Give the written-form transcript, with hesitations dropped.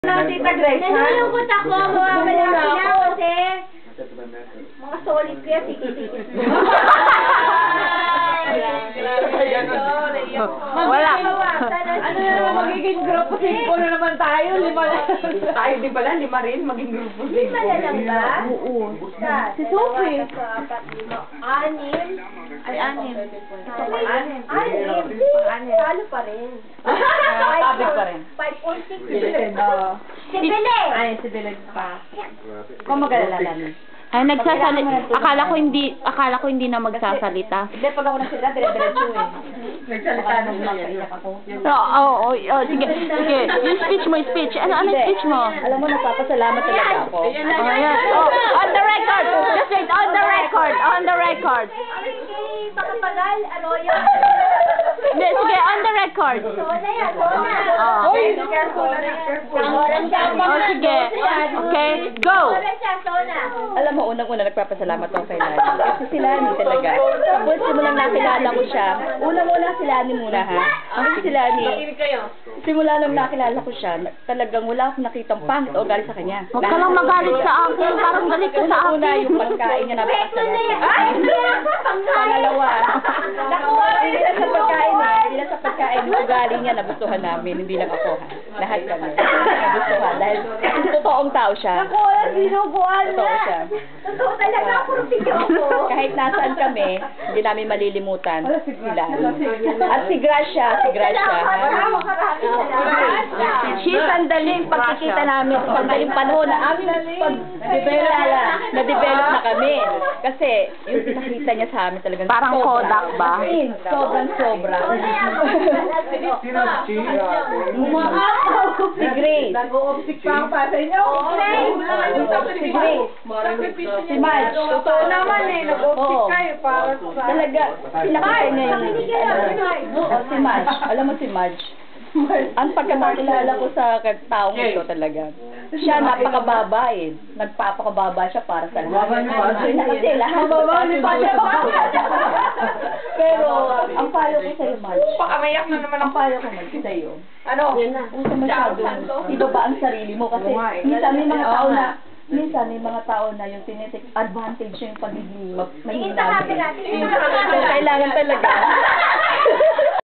Tita Grace, ha? Nalulungkot ako, mawawala sila kasi mga solid kaya tikit-tikit. Wala. Ano na naman magiging grupo 5 na naman tayo? 5 na. Tayo din pala, 5 rin, maging grupo 5. Lima na lang ba? Oo. Si Sophie. 6. Ay, 6. 6. Talo pa rin. Tabig pa rin. 5 or 6. Si Si Bele! Ay, si Bilag pa. Kung mag-alala lang. Ay, akala ko hindi na magsasalita. Hindi, pag ako nagsalita, dire-diretso eh. Nagsalita nang makaiyak ako. Sige. Yung speech mo. Ano speech mo? Alam mo, nagpapasalamat talaga ako. Ayan. On the record. Just wait, on the record. Ay, pakapagal, Arroyo. Hindi, sige, on the record. Sona yan, Sona. Hoy, careful na, careful. Oh, sige. Okay, go. Sona siya, Sona. Alam mo, unang-una nagpapasalamat ako kay Lani. Kasi si Lani talaga. Tapos simulang nakilala ko siya. Unang-una si Lani muna, ha? Kasi si Lani, simula nang nakilala ko siya, talagang wala akong nakitang pangit o galit sa kanya. Huwag ka lang magalit sa akin. Parang galit ka sa Una akin. yung pagkain niya napakasarap. Ay, hindi na. Pangalawa, Nakuha rin hindi lang sa pagkain eh. Hindi lang sa pagkain, yung ugali niya nagustuhan namin. Hindi lang ako, ha? Lahat kami. Nagustuhan. Dahil totoong tao siya. Nakuha, sinubuan na. Totoo siya. Totoo talaga, puro video ko. Kahit nasaan kami, hindi namin malilimutan sila. At si Gracia. Sandaling pagkikita namin, sandaling panahon na aming na-develop na kami. Kasi yung pinakita niya sa amin talagang Parang sobra. Kodak ba? Sobrang-sobra. Si Grace. Nag-o-optic pa ang pa sa inyo. Si Grace. Si Marge. Totoo naman eh, nag-optic kayo para sa... Talaga, pinakita niya yung... Si Marge. Alam mo si Marge? Ang pagkakakilala ko sa taong ito talaga. Siya napakababa eh. Nagpapakababa siya para sa lahat. Kasi lahat. Pero, ang payo ko sa'yo, Marge. Pakamayak na naman Ang payo ko, Marge, sa'yo. Ano? Kung sa masyadong ibaba ang sarili mo. Kasi minsan may mga tao na yung tinitik advantage yung pagiging mahina. Tingin sa camera. So, kailangan talaga.